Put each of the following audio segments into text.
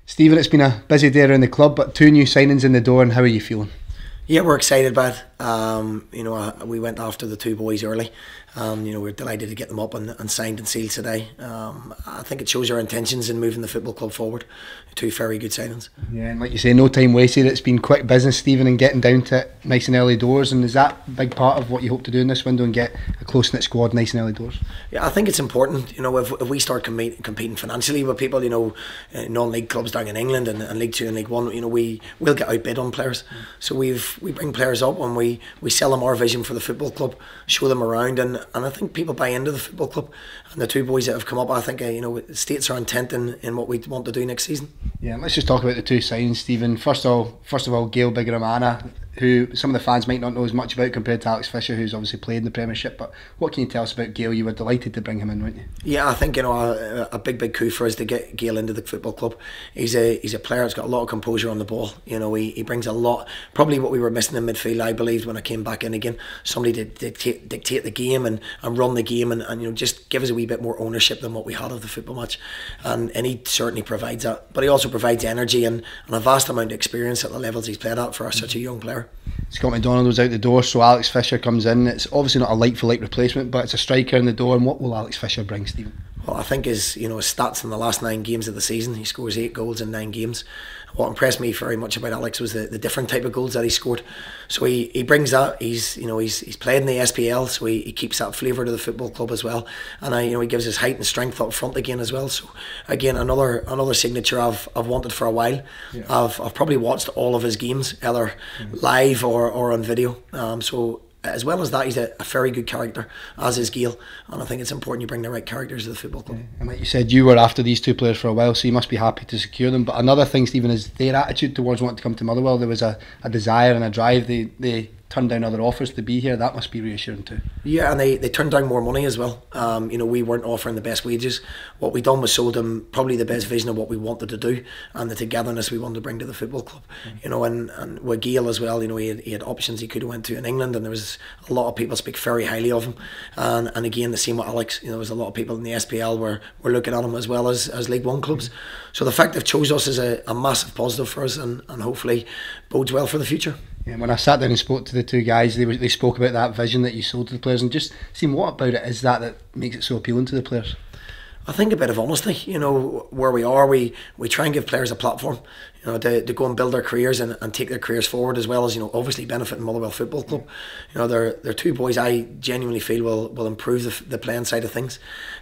Stephen, it's been a busy day around the club, but two new signings in the door, and how are you feeling? Yeah, we're excited about it. We went after the two boys early. We're delighted to get them up and signed and sealed today. I think it shows our intentions in moving the football club forward. Two very good signings. Yeah, and like you say, no time wasted. It's been quick business, Stephen, and getting down to it nice and early doors. And is that a big part of what you hope to do in this window and get a close-knit squad nice and early doors? Yeah, I think it's important. If we start competing financially with people, non-league clubs down in England and League Two and League One, we'll get outbid on players. So we bring players up and we sell them our vision for the football club, show them around, and I think people buy into the football club. And the two boys that have come up, I think it states our intent in what we want to do next season. Yeah, let's just talk about the two signings, Stephen. First of all, Gayle Bigirimana, who some of the fans might not know as much about compared to Alex Fisher, who's obviously played in the Premiership. But what can you tell us about Gayle? You were delighted to bring him in, weren't you? Yeah, I think a big coup for us to get Gayle into the football club. He's a player that's got a lot of composure on the ball. He brings a lot. Probably what we were missing in midfield, I believed, when I came back in again. Somebody to dictate the game and run the game and just give us a wee bit more ownership than what we had of the football match. And he certainly provides that. But he also provides energy and a vast amount of experience at the levels he's played at for such a young player. Scott McDonald was out the door, so Alex Fisher comes in. It's obviously not a like-for-like replacement, but it's a striker in the door. And what will Alex Fisher bring, Stephen? Well, I think his stats in the last 9 games of the season, he scores 8 goals in 9 games. What impressed me very much about Alex was the different type of goals that he scored. So he brings that. He's played in the SPL, so he keeps that flavour to the football club as well. And he gives his height and strength up front again as well. So again, another signature I've wanted for a while. Yeah. I've probably watched all of his games, either live or on video. So as well as that, he's a very good character, as is Gayle, and I think it's important you bring the right characters to the football club. And like you said, you were after these two players for a while, so you must be happy to secure them. But another thing, Stephen, is their attitude towards wanting to come to Motherwell. There was a desire and a drive. They turned down other offers to be here. That must be reassuring too. Yeah, and they turned down more money as well. We weren't offering the best wages. What we done was sold them probably the best vision of what we wanted to do and the togetherness we wanted to bring to the football club. And with Gayle as well, he had options he could have went to in England, and there was a lot of people speak very highly of him. And again, the same with Alex. There was a lot of people in the SPL were looking at him as well as League One clubs. So the fact they've chose us is a massive positive for us, and hopefully bodes well for the future. Yeah, when I sat down and spoke to the two guys, they spoke about that vision that you sold to the players, and just seeing what about it is that makes it so appealing to the players. I think a bit of honesty. Where we are, we try and give players a platform, to go and build their careers and take their careers forward, as well as obviously benefiting Motherwell Football Club. They're two boys I genuinely feel will improve the playing side of things,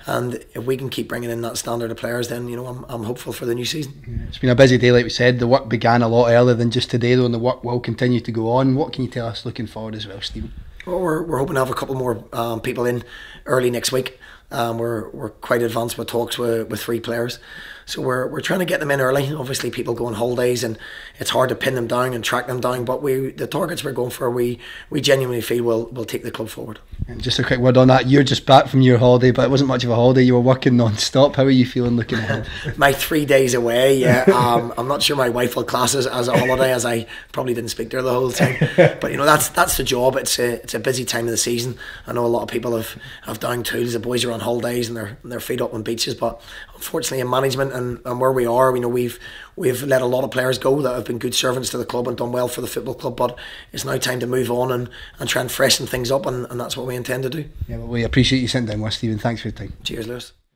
and if we can keep bringing in that standard of players, then I'm hopeful for the new season. It's been a busy day, like we said. The work began a lot earlier than just today, though, and the work will continue to go on. What can you tell us looking forward as well, Stephen? Well, we're hoping to have a couple more people in early next week. We're quite advanced with talks with 3 players, so we're trying to get them in early. Obviously, people go on holidays and it's hard to pin them down and track them down, but the targets we're going for, we genuinely feel will take the club forward. And just a quick word on that, you're just back from your holiday, but it wasn't much of a holiday. You were working non-stop. How are you feeling looking ahead? My 3 days away, yeah. I'm not sure my wife will class it as a holiday, as I probably didn't speak to her the whole time. But that's the job. It's a busy time of the season. I know a lot of people have down tools. The boys are on holidays and they're feet up on beaches, but unfortunately in management and where we are, we've let a lot of players go that have been good servants to the club and done well for the football club, but it's now time to move on and try and freshen things up, and that's what we intend to do. Yeah, well, we appreciate you sitting down with us, Stephen. Thanks for your time. Cheers, Lewis.